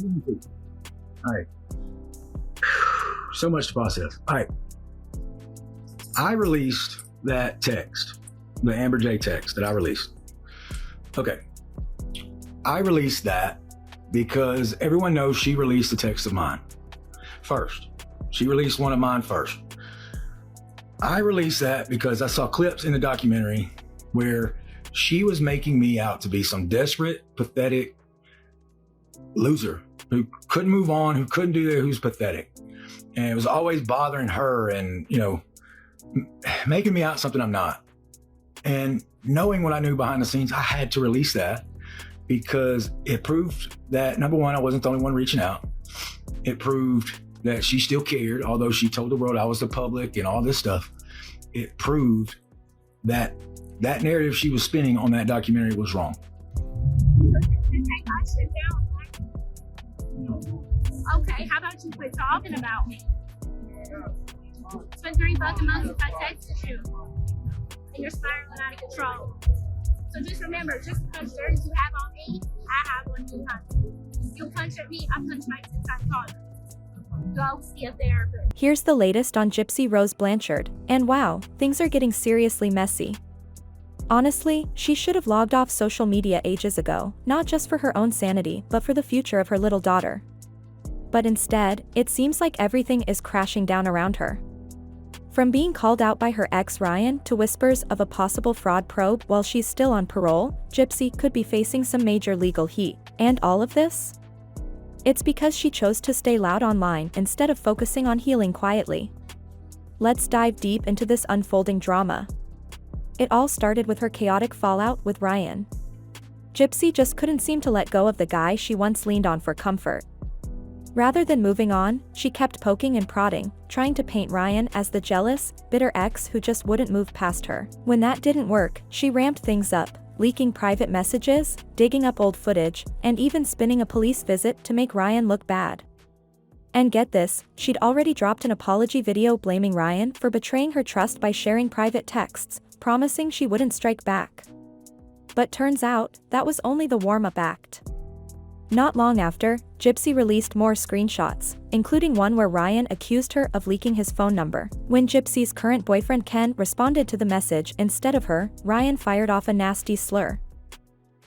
All right. So much to process. All right. I released that text, the Amber J text that I released. Okay. I released that because everyone knows she released the text of mine first. She released one of mine first. I released that because I saw clips in the documentary where she was making me out to be some desperate, pathetic loser who couldn't move on, who couldn't do that, who's pathetic. And it was always bothering her and, making me out something I'm not. And knowing what I knew behind the scenes, I had to release that because it proved that, number one, I wasn't the only one reaching out. It proved that she still cared, although she told the world I was the public and all this stuff. It proved that that narrative she was spinning on that documentary was wrong. Okay, how about you quit talking about me? It's been $3 a month since I texted you. And you're spiraling out of control. So just remember, just because shirts you have on me, I have on you, honey. You punch at me, I punch my since I caught you. Go see a therapist. Here's the latest on Gypsy Rose Blanchard, and wow, things are getting seriously messy. Honestly, she should have logged off social media ages ago, not just for her own sanity, but for the future of her little daughter. But instead, it seems like everything is crashing down around her. From being called out by her ex Ryan to whispers of a possible fraud probe while she's still on parole, Gypsy could be facing some major legal heat. And all of this? It's because she chose to stay loud online instead of focusing on healing quietly. Let's dive deep into this unfolding drama. It all started with her chaotic fallout with Ryan. Gypsy just couldn't seem to let go of the guy she once leaned on for comfort. Rather than moving on, she kept poking and prodding, trying to paint Ryan as the jealous, bitter ex who just wouldn't move past her. When that didn't work, she ramped things up, leaking private messages, digging up old footage, and even spinning a police visit to make Ryan look bad. And get this, she'd already dropped an apology video blaming Ryan for betraying her trust by sharing private texts, promising she wouldn't strike back. But turns out, that was only the warm-up act. Not long after, Gypsy released more screenshots, including one where Ryan accused her of leaking his phone number. When Gypsy's current boyfriend Ken responded to the message instead of her, Ryan fired off a nasty slur.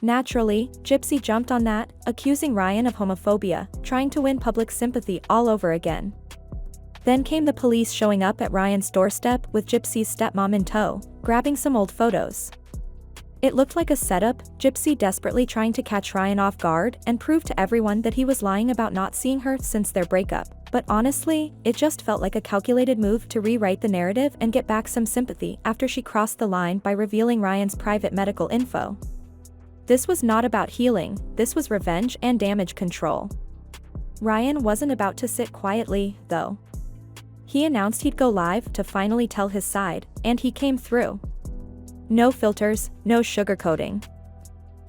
Naturally, Gypsy jumped on that, accusing Ryan of homophobia, trying to win public sympathy all over again. Then came the police showing up at Ryan's doorstep with Gypsy's stepmom in tow, grabbing some old photos. It looked like a setup, Gypsy desperately trying to catch Ryan off guard and prove to everyone that he was lying about not seeing her since their breakup. But honestly, it just felt like a calculated move to rewrite the narrative and get back some sympathy after she crossed the line by revealing Ryan's private medical info. This was not about healing, this was revenge and damage control. Ryan wasn't about to sit quietly, though. He announced he'd go live to finally tell his side, and he came through. No filters, no sugarcoating.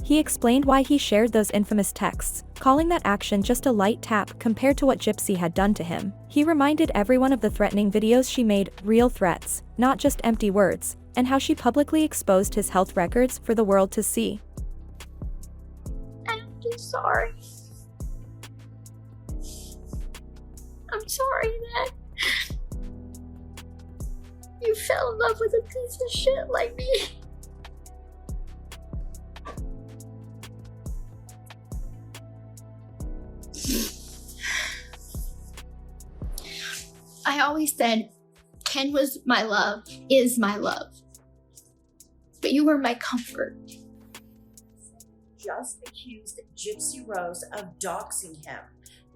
He explained why he shared those infamous texts, calling that action just a light tap compared to what Gypsy had done to him. He reminded everyone of the threatening videos she made, real threats, not just empty words, and how she publicly exposed his health records for the world to see. I'm sorry. I'm sorry that you fell in love with a piece of shit like me. I always said Ken was my love, is my love. But you were my comfort. Just accused Gypsy Rose of doxing him.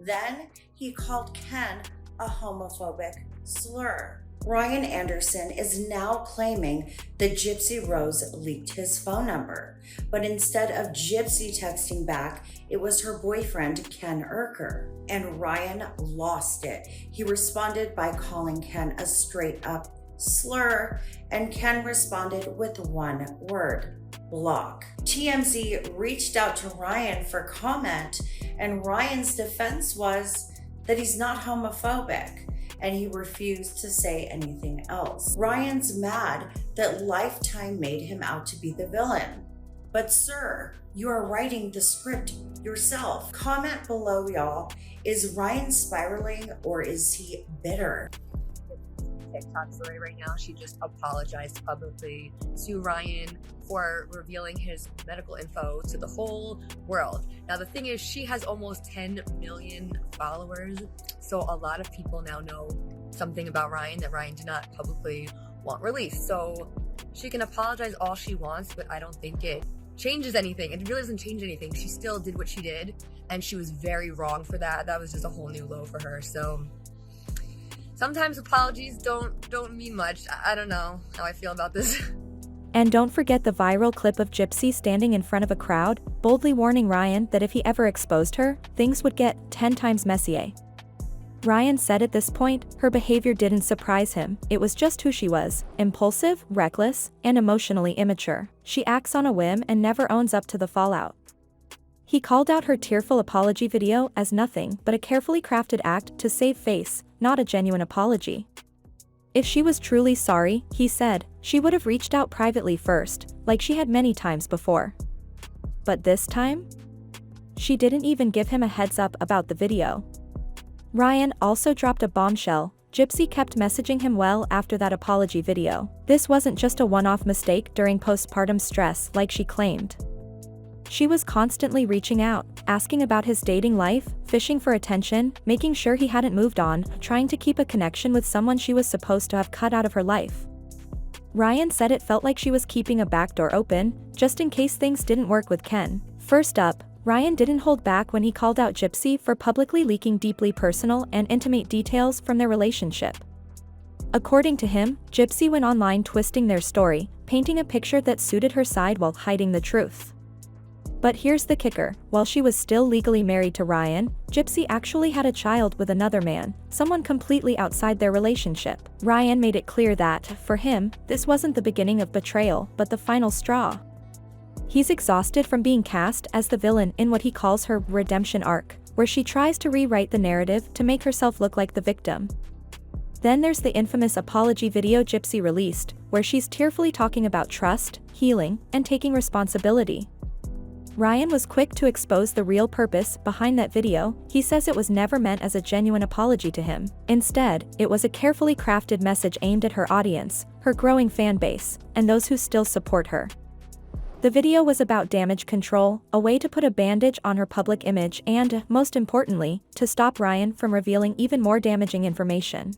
Then he called Ken a homophobic slur. Ryan Anderson is now claiming that Gypsy Rose leaked his phone number, but instead of Gypsy texting back, it was her boyfriend, Ken Urker. And Ryan lost it. He responded by calling Ken a straight-up slur, and Ken responded with one word: block. TMZ reached out to Ryan for comment, and Ryan's defense was that he's not homophobic, and he refused to say anything else. Ryan's mad that Lifetime made him out to be the villain. But sir, you are writing the script yourself. Comment below, y'all. Is Ryan spiraling or is he bitter? TikTok story right now. She just apologized publicly to Ryan for revealing his medical info to the whole world. Now the thing is, she has almost 10 million followers, so a lot of people now know something about Ryan that Ryan did not publicly want released. So she can apologize all she wants, but I don't think it changes anything. It really doesn't change anything. She still did what she did, and she was very wrong for that. That was just a whole new low for her. So sometimes apologies don't mean much. I don't know how I feel about this. And don't forget the viral clip of Gypsy standing in front of a crowd, boldly warning Ryan that if he ever exposed her, things would get 10 times messier. Ryan said at this point, her behavior didn't surprise him. It was just who she was: impulsive, reckless, and emotionally immature. She acts on a whim and never owns up to the fallout. He called out her tearful apology video as nothing but a carefully crafted act to save face, not a genuine apology. If she was truly sorry, he said, she would have reached out privately first, like she had many times before. But this time? She didn't even give him a heads up about the video. Ryan also dropped a bombshell. Gypsy kept messaging him well after that apology video. This wasn't just a one-off mistake during postpartum stress like she claimed. She was constantly reaching out, asking about his dating life, fishing for attention, making sure he hadn't moved on, trying to keep a connection with someone she was supposed to have cut out of her life. Ryan said it felt like she was keeping a back door open, just in case things didn't work with Ken. First up, Ryan didn't hold back when he called out Gypsy for publicly leaking deeply personal and intimate details from their relationship. According to him, Gypsy went online twisting their story, painting a picture that suited her side while hiding the truth. But here's the kicker: while she was still legally married to Ryan, Gypsy actually had a child with another man, someone completely outside their relationship. Ryan made it clear that, for him, this wasn't the beginning of betrayal, but the final straw. He's exhausted from being cast as the villain in what he calls her redemption arc, where she tries to rewrite the narrative to make herself look like the victim. Then there's the infamous apology video Gypsy released, where she's tearfully talking about trust, healing, and taking responsibility. Ryan was quick to expose the real purpose behind that video. He says it was never meant as a genuine apology to him. Instead, it was a carefully crafted message aimed at her audience, her growing fan base, and those who still support her. The video was about damage control, a way to put a bandage on her public image and, most importantly, to stop Ryan from revealing even more damaging information.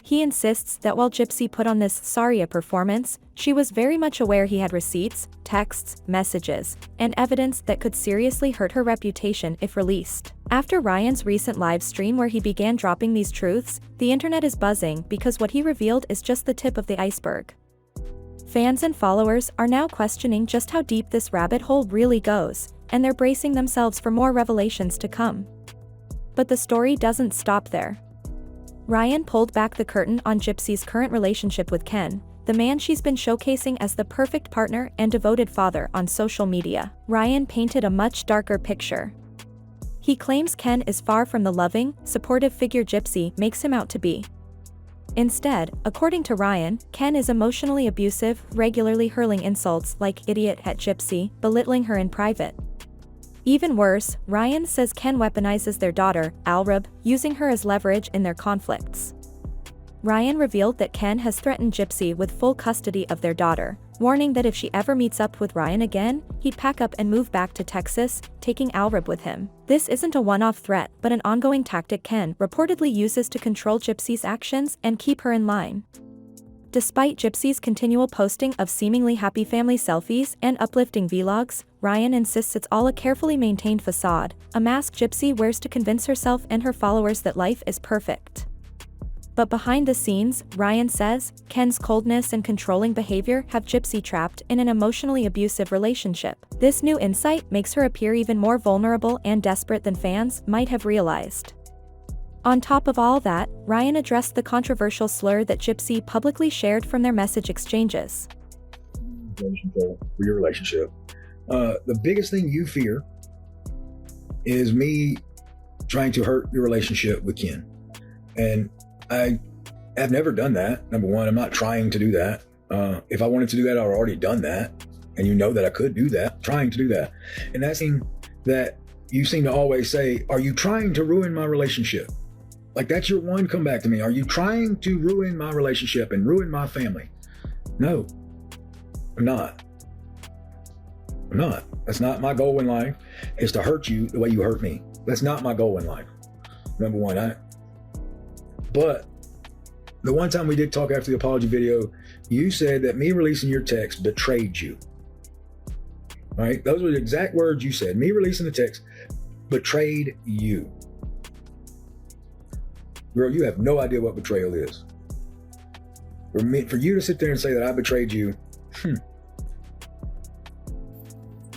He insists that while Gypsy put on this sorry performance, she was very much aware he had receipts, texts, messages, and evidence that could seriously hurt her reputation if released. After Ryan's recent live stream where he began dropping these truths, the internet is buzzing because what he revealed is just the tip of the iceberg. Fans and followers are now questioning just how deep this rabbit hole really goes, and they're bracing themselves for more revelations to come. But the story doesn't stop there. Ryan pulled back the curtain on Gypsy's current relationship with Ken, the man she's been showcasing as the perfect partner and devoted father on social media. Ryan painted a much darker picture. He claims Ken is far from the loving, supportive figure Gypsy makes him out to be. Instead, according to Ryan, Ken is emotionally abusive, regularly hurling insults like idiot at Gypsy, belittling her in private. Even worse, Ryan says Ken weaponizes their daughter, Alrab, using her as leverage in their conflicts. Ryan revealed that Ken has threatened Gypsy with full custody of their daughter, warning that if she ever meets up with Ryan again, he'd pack up and move back to Texas, taking Alrab with him. This isn't a one-off threat, but an ongoing tactic Ken reportedly uses to control Gypsy's actions and keep her in line. Despite Gypsy's continual posting of seemingly happy family selfies and uplifting vlogs, Ryan insists it's all a carefully maintained facade, a mask Gypsy wears to convince herself and her followers that life is perfect. But behind the scenes, Ryan says, Ken's coldness and controlling behavior have Gypsy trapped in an emotionally abusive relationship. This new insight makes her appear even more vulnerable and desperate than fans might have realized. On top of all that, Ryan addressed the controversial slur that Gypsy publicly shared from their message exchanges. For your relationship. The biggest thing you fear is me trying to hurt your relationship with Ken. And I have never done that. Number one, I'm not trying to do that. If I wanted to do that, I've already done that. And you know that I could do that, trying to do that. And that's that you seem to always say, are you trying to ruin my relationship? Like that's your one comeback to me. Are you trying to ruin my relationship and ruin my family? No, I'm not. I'm not. That's not my goal in life, is to hurt you the way you hurt me. That's not my goal in life. Number one. But the one time we did talk after the apology video, you said that me releasing your text betrayed you. Right? Those were the exact words you said. Me releasing the text betrayed you. Girl, you have no idea what betrayal is. For you to sit there and say that I betrayed you,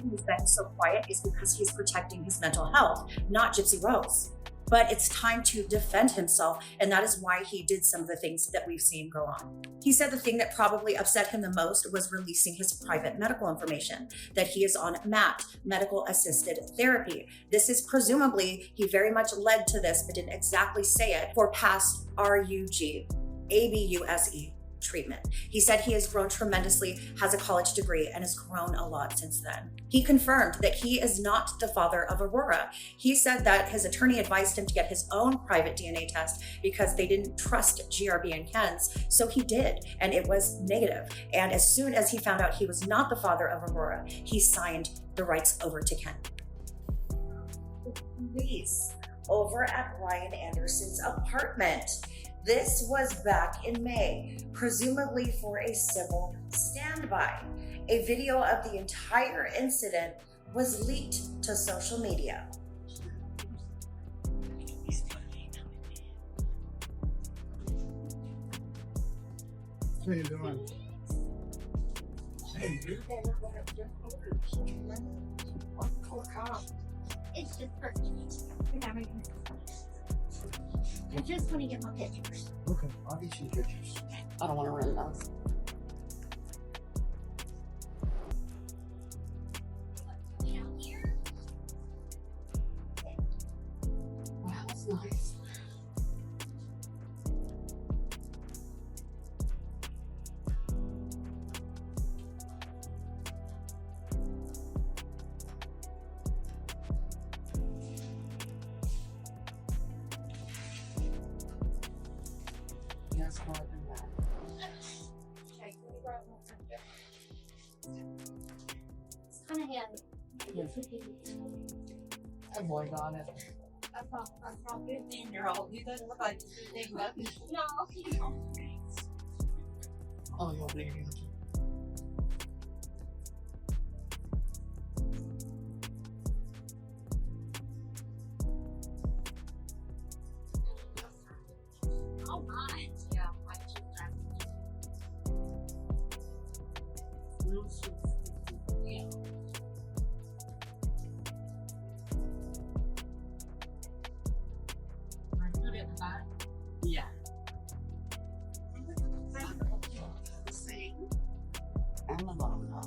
He's been so quiet is because he's protecting his mental health, not Gypsy Rose. But it's time to defend himself, and that is why he did some of the things that we've seen go on. He said the thing that probably upset him the most was releasing his private medical information, that he is on MAT, medical assisted therapy. This is presumably, he very much led to this, but didn't exactly say it, for past RUG, ABUSE treatment. He said he has grown tremendously, has a college degree, and has grown a lot since then. He confirmed that he is not the father of Aurora. He said that his attorney advised him to get his own private DNA test because they didn't trust GRB and Ken's, so he did, and it was negative. And as soon as he found out he was not the father of Aurora, he signed the rights over to Ken. Police over at Ryan Anderson's apartment. This was back in May, presumably for a civil standby. A video of the entire incident was leaked to social media. How you doing? Hey, you It's just perfect. I just want to get my pictures. Okay, I'll get you pictures. I don't want to run those. Down here. Wow, that's nice. Yes, more than that. Okay, can we grab one from here? It's kind of heavy. I've worked on it. I brought it in. You're all, you doesn't look like you big weapon. No, you don't. Oh, you're bleeding. Oh my. Yeah, I should try. Yeah. Put it in the back? Yeah. The same. And the logo.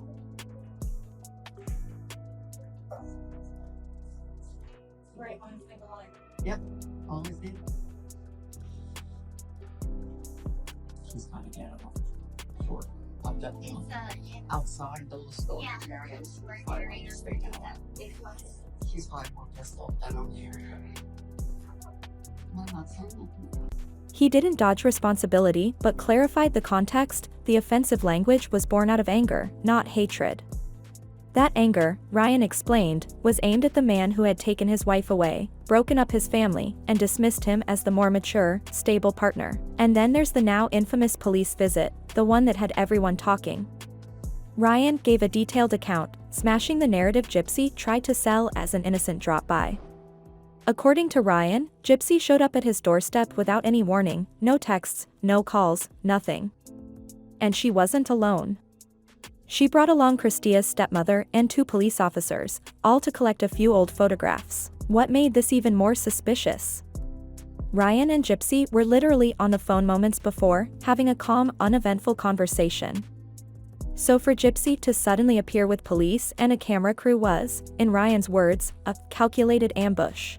Right on the line. Yep. Always in. She's kind of terrible. Short. I'm definitely outside those stores. Yeah. Areas. Right Probably there, won't right stay there. down. It was. She's probably more pistol than I'm here. I'm not saying nothing. He didn't dodge responsibility, but clarified the context. The offensive language was born out of anger, not hatred. That anger, Ryan explained, was aimed at the man who had taken his wife away, broken up his family, and dismissed him as the more mature, stable partner. And then there's the now infamous police visit, the one that had everyone talking. Ryan gave a detailed account, smashing the narrative Gypsy tried to sell as an innocent drop-by. According to Ryan, Gypsy showed up at his doorstep without any warning, no texts, no calls, nothing. And she wasn't alone. She brought along Christia's stepmother and 2 police officers, all to collect a few old photographs. What made this even more suspicious? Ryan and Gypsy were literally on the phone moments before, having a calm, uneventful conversation. So for Gypsy to suddenly appear with police and a camera crew was, in Ryan's words, a calculated ambush.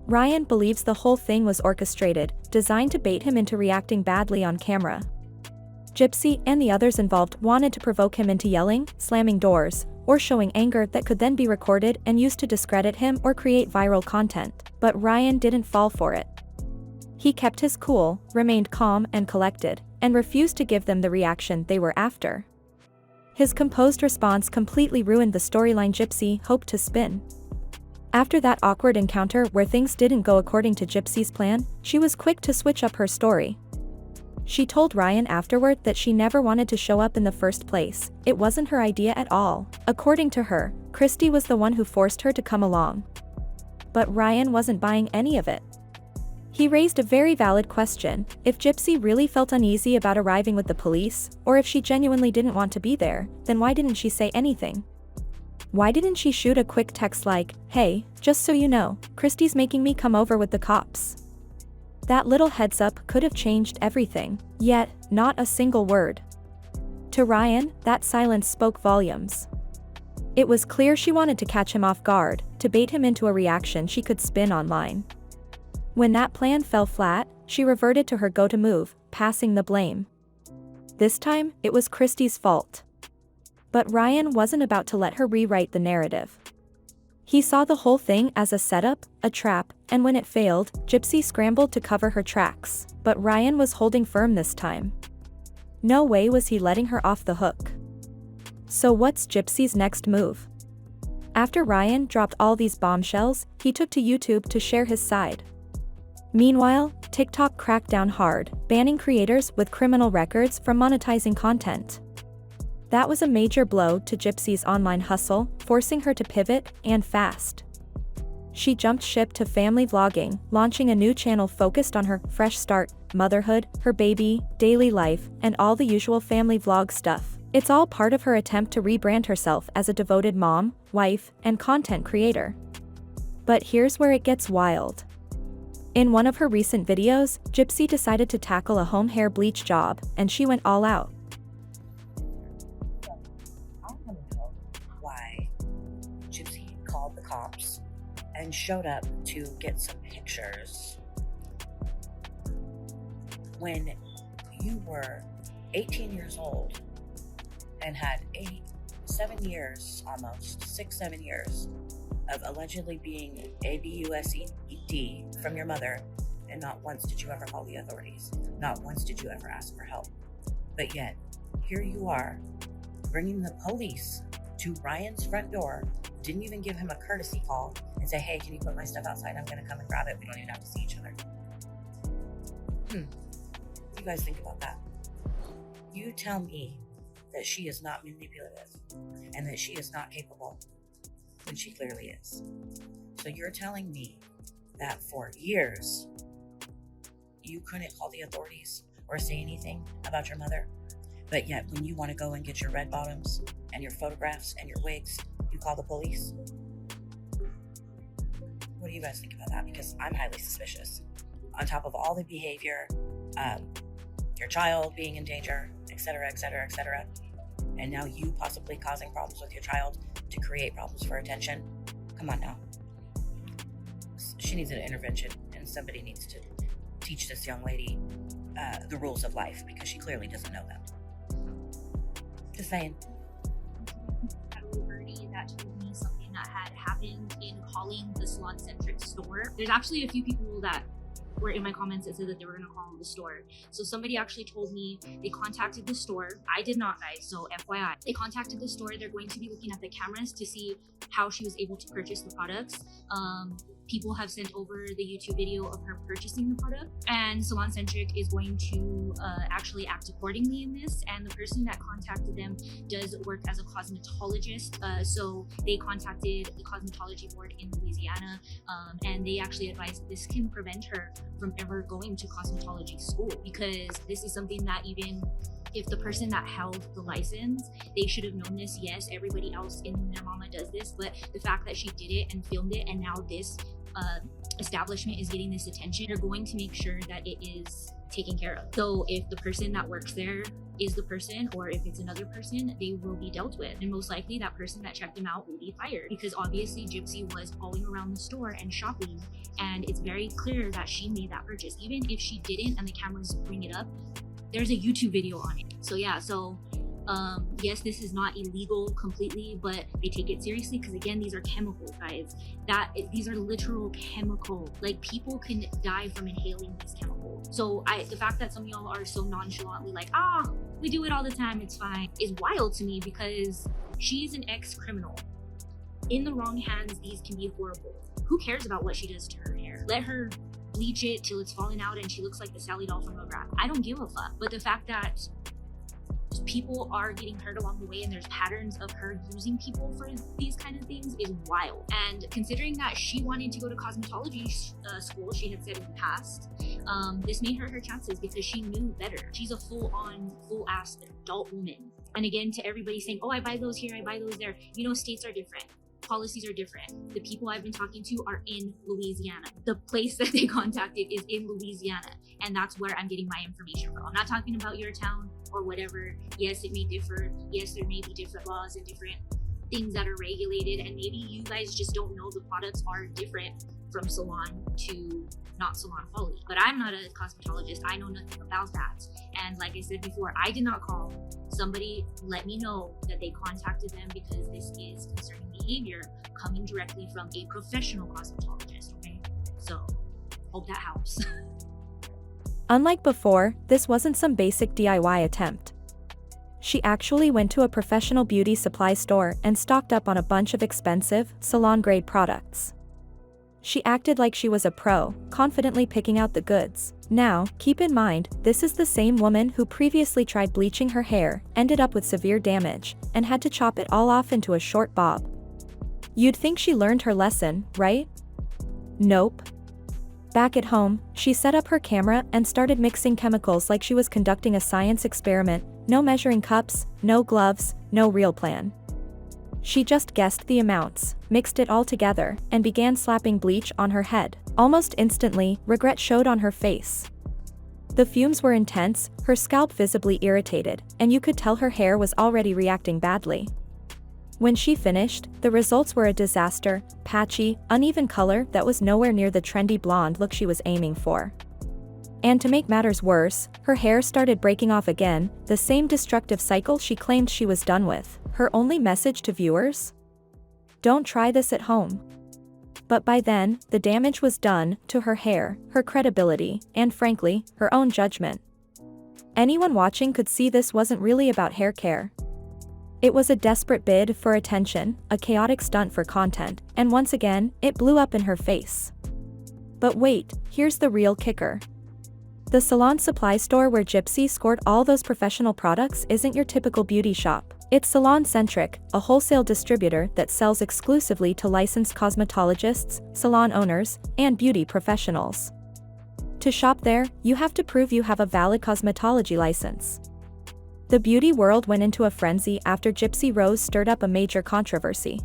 Ryan believes the whole thing was orchestrated, designed to bait him into reacting badly on camera. Gypsy and the others involved wanted to provoke him into yelling, slamming doors, or showing anger that could then be recorded and used to discredit him or create viral content, but Ryan didn't fall for it. He kept his cool, remained calm and collected, and refused to give them the reaction they were after. His composed response completely ruined the storyline Gypsy hoped to spin. After that awkward encounter where things didn't go according to Gypsy's plan, she was quick to switch up her story. She told Ryan afterward that she never wanted to show up in the first place. It wasn't her idea at all. According to her, Christy was the one who forced her to come along. But Ryan wasn't buying any of it. He raised a very valid question: if Gypsy really felt uneasy about arriving with the police, or if she genuinely didn't want to be there, then why didn't she say anything? Why didn't she shoot a quick text like, "Hey, just so you know, Christy's making me come over with the cops"? That little heads up could have changed everything, yet, not a single word. To Ryan, that silence spoke volumes. It was clear she wanted to catch him off guard, to bait him into a reaction she could spin online. When that plan fell flat, she reverted to her go-to move, passing the blame. This time, it was Christy's fault. But Ryan wasn't about to let her rewrite the narrative. He saw the whole thing as a setup, a trap, and when it failed, Gypsy scrambled to cover her tracks, but Ryan was holding firm this time. No way was he letting her off the hook. So what's Gypsy's next move? After Ryan dropped all these bombshells, he took to YouTube to share his side. Meanwhile, TikTok cracked down hard, banning creators with criminal records from monetizing content. That was a major blow to Gypsy's online hustle, forcing her to pivot, and fast. She jumped ship to family vlogging, launching a new channel focused on her fresh start, motherhood, her baby, daily life, and all the usual family vlog stuff. It's all part of her attempt to rebrand herself as a devoted mom, wife, and content creator. But here's where it gets wild. In one of her recent videos, Gypsy decided to tackle a home hair bleach job, and she went all out. Called the cops and showed up to get some pictures when you were 18 years old and had 7 years, almost 6-7 years of allegedly being abused from your mother, and not once did you ever call the authorities, not once did you ever ask for help. But yet, here you are, bringing the police to Ryan's front door, didn't even give him a courtesy call and say, "Hey, can you put my stuff outside? I'm gonna come and grab it. We don't even have to see each other." You guys think about that. You tell me that she is not manipulative and that she is not capable when she clearly is. So you're telling me that for years you couldn't call the authorities or say anything about your mother, but yet when you want to go and get your red bottoms and your photographs and your wigs, you call the police? What do you guys think about that? Because I'm highly suspicious. On top of all the behavior, your child being in danger, etc., etc., etc., and now you possibly causing problems with your child to create problems for attention. Come on now. She needs an intervention, and somebody needs to teach this young lady the rules of life, because she clearly doesn't know them. Just saying. That told me something that had happened in calling the salon-centric store. There's actually a few people that were in my comments that said that they were going to call the store. So somebody actually told me they contacted the store. I did not, guys, so FYI. They contacted the store. They're going to be looking at the cameras to see how she was able to purchase the products. People have sent over the YouTube video of her purchasing the product, and Salon Centric is going to actually act accordingly in this. And the person that contacted them does work as a cosmetologist, so they contacted the cosmetology board in Louisiana, and they actually advised this can prevent her from ever going to cosmetology school, because this is something that even if the person that held the license, they should have known this. Yes, everybody else in their mama does this, but the fact that she did it and filmed it, and now this establishment is getting this attention, they're going to make sure that it is taken care of. So if the person that works there is the person, or if it's another person, they will be dealt with, and most likely that person that checked them out will be fired, because obviously Gypsy was going around the store and shopping, and it's very clear that she made that purchase. Even if she didn't and the cameras bring it up, there's a YouTube video on it. So yeah, yes, this is not illegal completely, but they take it seriously because again, these are chemicals, guys. These are literal chemicals. Like, people can die from inhaling these chemicals. So the fact that some of y'all are so nonchalantly like, we do it all the time, it's fine, is wild to me, because she's an ex-criminal. In the wrong hands, these can be horrible. Who cares about what she does to her hair? Let her bleach it till it's falling out and she looks like the Sally doll from Rugrats. I don't give a fuck. But the fact that people are getting hurt along the way and there's patterns of her using people for these kind of things is wild. And considering that she wanted to go to cosmetology school, she had said in the past, this made her chances because she knew better. She's a full-ass adult woman. And again, to everybody saying, I buy those here, I buy those there, states are different. Policies are different. The people I've been talking to are in Louisiana. The place that they contacted is in Louisiana, and that's where I'm getting my information from. I'm not talking about your town or whatever. Yes, it may differ. Yes, there may be different laws and different things that are regulated, and maybe you guys just don't know the products are different from salon to not salon quality. But I'm not a cosmetologist. I know nothing about that. And like I said before, I did not call. Somebody let me know that they contacted them because this is concerning behavior coming directly from a professional cosmetologist, okay? So, hope that helps. Unlike before, this wasn't some basic DIY attempt. She actually went to a professional beauty supply store and stocked up on a bunch of expensive, salon-grade products. She acted like she was a pro, confidently picking out the goods. Now, keep in mind, this is the same woman who previously tried bleaching her hair, ended up with severe damage, and had to chop it all off into a short bob. You'd think she learned her lesson, right? Nope. Back at home, she set up her camera and started mixing chemicals like she was conducting a science experiment. No measuring cups, no gloves, no real plan. She just guessed the amounts, mixed it all together, and began slapping bleach on her head. Almost instantly, regret showed on her face. The fumes were intense, her scalp visibly irritated, and you could tell her hair was already reacting badly. When she finished, the results were a disaster: patchy, uneven color that was nowhere near the trendy blonde look she was aiming for. And to make matters worse, her hair started breaking off again, the same destructive cycle she claimed she was done with. Her only message to viewers? Don't try this at home. But by then, the damage was done to her hair, her credibility, and frankly, her own judgment. Anyone watching could see this wasn't really about hair care. It was a desperate bid for attention, a chaotic stunt for content, and once again, it blew up in her face. But wait, here's the real kicker. The salon supply store where Gypsy scored all those professional products isn't your typical beauty shop. It's salon-centric, a wholesale distributor that sells exclusively to licensed cosmetologists, salon owners, and beauty professionals. To shop there, you have to prove you have a valid cosmetology license. The beauty world went into a frenzy after Gypsy Rose stirred up a major controversy.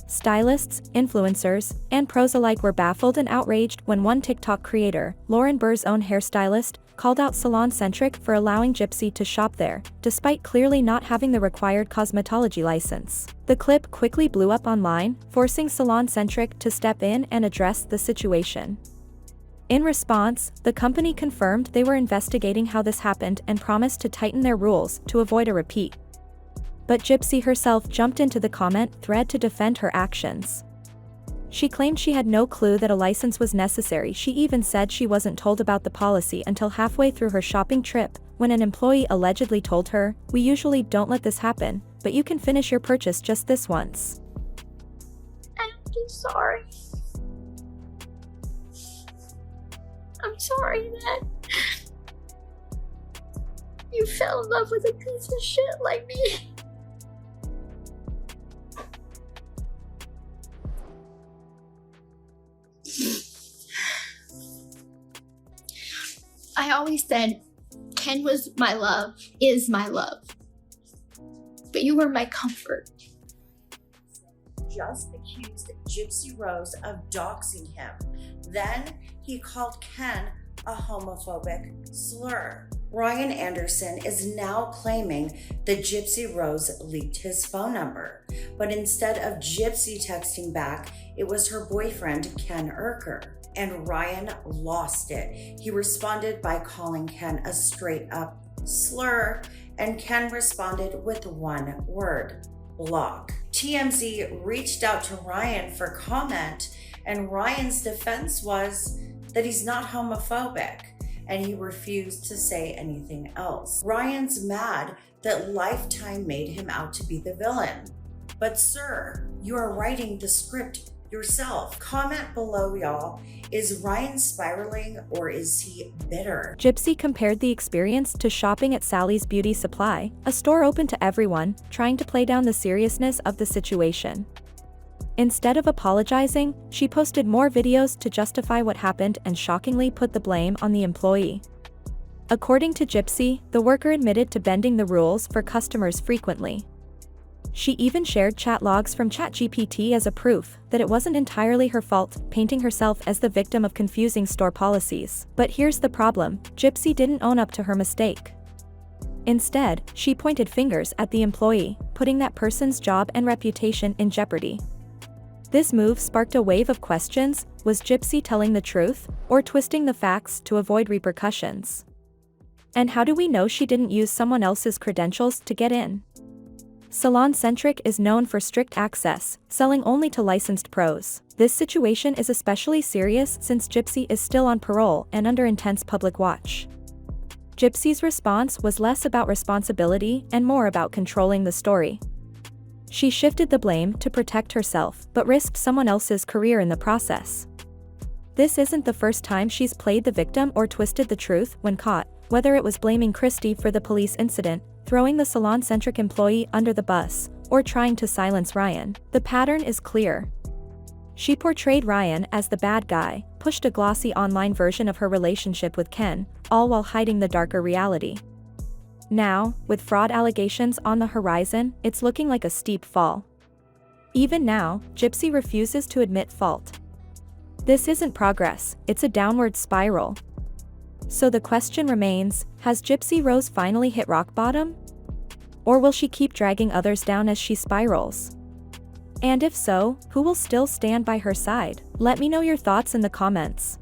Stylists, influencers, and pros alike were baffled and outraged when one TikTok creator, Lauren Burr's own hairstylist, called out Salon-Centric for allowing Gypsy to shop there, despite clearly not having the required cosmetology license. The clip quickly blew up online, forcing Salon-Centric to step in and address the situation. In response, the company confirmed they were investigating how this happened and promised to tighten their rules to avoid a repeat. But Gypsy herself jumped into the comment thread to defend her actions. She claimed she had no clue that a license was necessary. She even said she wasn't told about the policy until halfway through her shopping trip, when an employee allegedly told her, "We usually don't let this happen, but you can finish your purchase just this once." I'm just sorry. I'm sorry that you fell in love with a piece of shit like me. I always said Ken was my love, is my love. But you were my comfort. Just accused Gypsy Rose of doxing him. Then he called Ken a homophobic slur. Ryan Anderson is now claiming that Gypsy Rose leaked his phone number, but instead of Gypsy texting back, it was her boyfriend, Ken Urker. And Ryan lost it. He responded by calling Ken a straight-up slur, and Ken responded with one word: block. TMZ reached out to Ryan for comment, and Ryan's defense was that he's not homophobic, and he refused to say anything else. Ryan's mad that Lifetime made him out to be the villain. But sir, you are writing the script yourself. Comment below, y'all. Is Ryan spiraling or is he bitter? Gypsy compared the experience to shopping at Sally's Beauty Supply, a store open to everyone, trying to play down the seriousness of the situation. Instead of apologizing, she posted more videos to justify what happened and shockingly put the blame on the employee. According to Gypsy, the worker admitted to bending the rules for customers frequently. She even shared chat logs from ChatGPT as a proof that it wasn't entirely her fault, painting herself as the victim of confusing store policies. But here's the problem: Gypsy didn't own up to her mistake. Instead, she pointed fingers at the employee, putting that person's job and reputation in jeopardy. This move sparked a wave of questions. Was Gypsy telling the truth, or twisting the facts to avoid repercussions? And how do we know she didn't use someone else's credentials to get in? Salon Centric is known for strict access, selling only to licensed pros. This situation is especially serious since Gypsy is still on parole and under intense public watch. Gypsy's response was less about responsibility and more about controlling the story. She shifted the blame to protect herself, but risked someone else's career in the process. This isn't the first time she's played the victim or twisted the truth when caught, whether it was blaming Christie for the police incident, throwing the salon-centric employee under the bus, or trying to silence Ryan. The pattern is clear. She portrayed Ryan as the bad guy, pushed a glossy online version of her relationship with Ken, all while hiding the darker reality. Now, with fraud allegations on the horizon, it's looking like a steep fall. Even now, Gypsy refuses to admit fault. This isn't progress, it's a downward spiral. So the question remains, has Gypsy Rose finally hit rock bottom? Or will she keep dragging others down as she spirals? And if so, who will still stand by her side? Let me know your thoughts in the comments.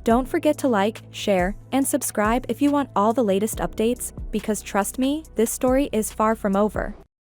Don't forget to like, share, and subscribe if you want all the latest updates, because trust me, this story is far from over.